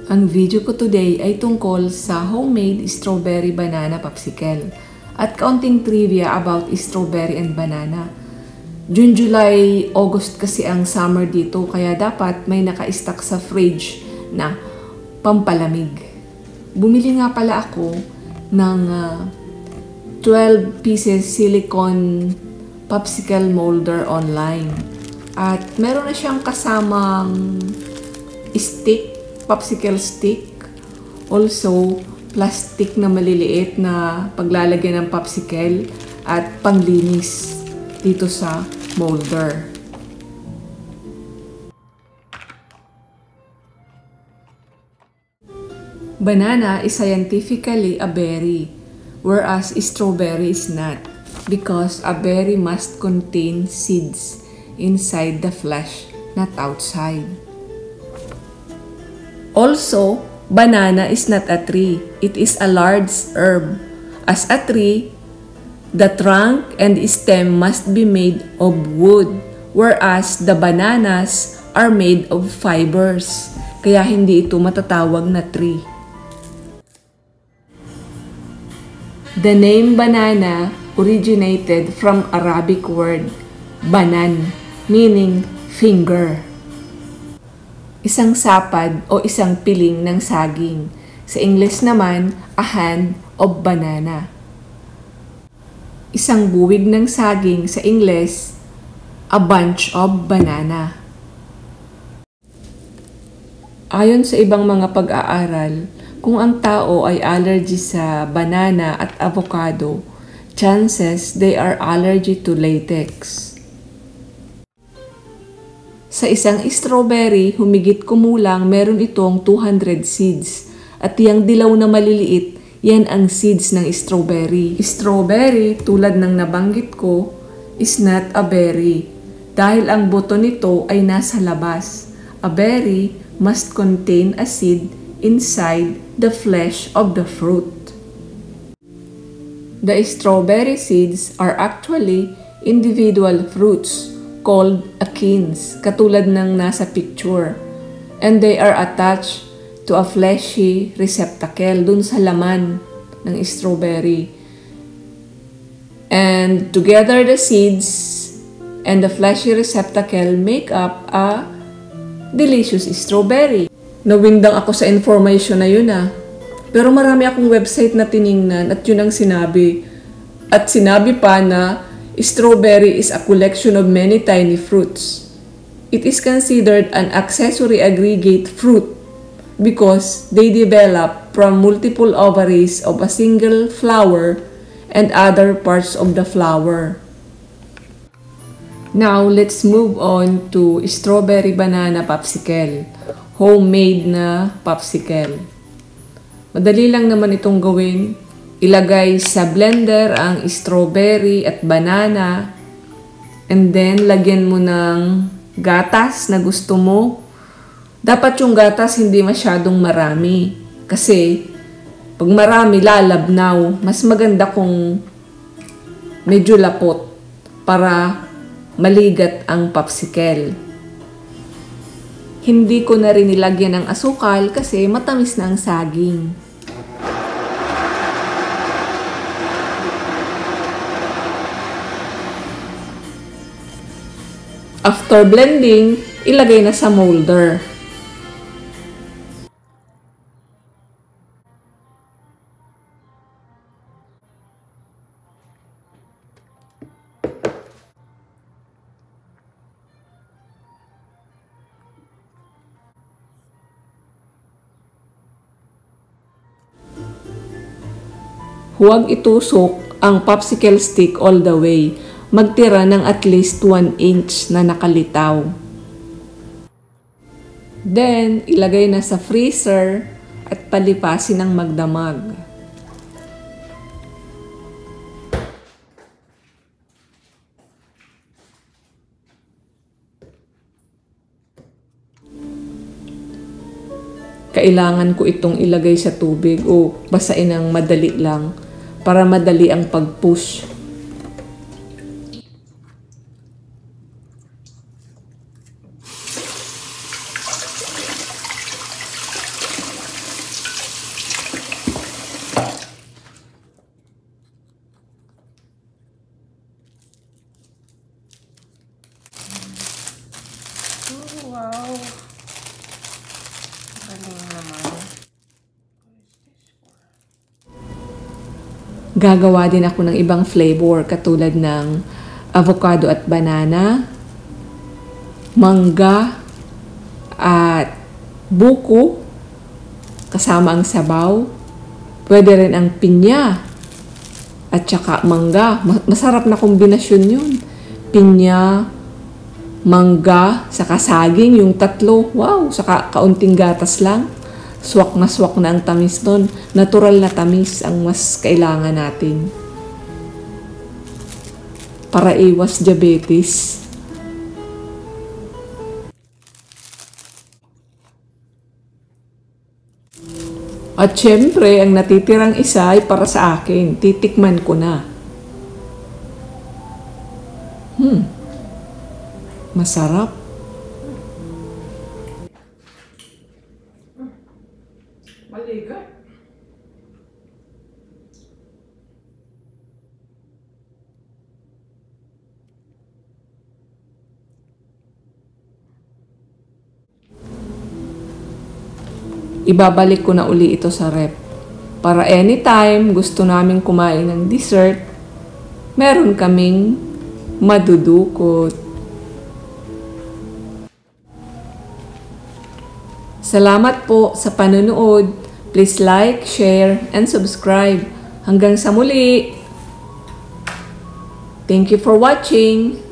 Ang video ko today ay tungkol sa homemade strawberry banana popsicle at kaunting trivia about strawberry and banana. June, July, August kasi ang summer dito kaya dapat may naka-stock sa fridge na pampalamig. Bumili nga pala ako ng 12 pieces silicone popsicle molder online. At meron na siyang kasamang stick, popsicle stick. Also, plastic na maliliit na paglalagyan ng popsicle at panglinis dito sa molder. Banana is scientifically a berry, whereas strawberry is not, because a berry must contain seeds inside the flesh, not outside. Also, banana is not a tree. It is a large herb. As a tree, the trunk and stem must be made of wood, whereas the bananas are made of fibers. Kaya hindi ito matatawag na tree. The name banana originated from Arabic word banan, meaning finger. Isang sapad o isang piling ng saging. Sa English naman, a hand of banana. Isang buwig ng saging sa English, a bunch of banana. Ayon sa ibang mga pag-aaral, kung ang tao ay allergy sa banana at avocado, chances they are allergic to latex. Sa isang strawberry, humigit kumulang meron itong 200 seeds. At yung dilaw na maliliit, yan ang seeds ng strawberry. Strawberry, tulad ng nabanggit ko, is not a berry. Dahil ang buto nito ay nasa labas. A berry must contain a seed inside the flesh of the fruit. The strawberry seeds are actually individual fruits called akins, katulad ng nasa picture. And they are attached to a fleshy receptacle dun sa laman ng strawberry. And together the seeds and the fleshy receptacle make up a delicious strawberry. Nawindang ako sa information na yun Pero marami akong website na tiningnan at yun ang sinabi. At sinabi pa na strawberry is a collection of many tiny fruits. It is considered an accessory aggregate fruit because they develop from multiple ovaries of a single flower and other parts of the flower. Now, let's move on to strawberry banana popsicle. Homemade na popsicle. Madali lang naman itong gawin. Ilagay sa blender ang strawberry at banana. And then, lagyan mo ng gatas na gusto mo. Dapat yung gatas hindi masyadong marami. Kasi, pag marami, lalabnaw. Mas maganda kung medyo lapot para maligat ang popsicle. Hindi ko na rin nilagyan ng asukal kasi matamis na ang saging. After blending, ilagay na sa molder. Huwag itusok ang popsicle stick all the way. Magtira ng at least 1 inch na nakalitaw. Then, ilagay na sa freezer at palipasin ng magdamag. Kailangan ko itong ilagay sa tubig o basain ng madali lang para madali ang pag-push. Wow. Galing naman. Gagawa din ako ng ibang flavor katulad ng avocado at banana, mangga at buko kasama ang sabaw. Pwede rin ang pinya at saka mangga. Masarap na kombinasyon yun. Pinya, mangga, saka saging, yung tatlo. Wow, saka kaunting gatas lang. Swak na ang tamis nun. Natural na tamis ang mas kailangan natin para iwas diabetes. At syempre, ang natitirang isa ay para sa akin. Titikman ko na. Masarap. Maligat. Ibabalik ko na uli ito sa rep. Para anytime gusto naming kumain ng dessert, meron kaming madudukot. Salamat po sa panonood. Please like, share, and subscribe. Hanggang sa muli. Thank you for watching.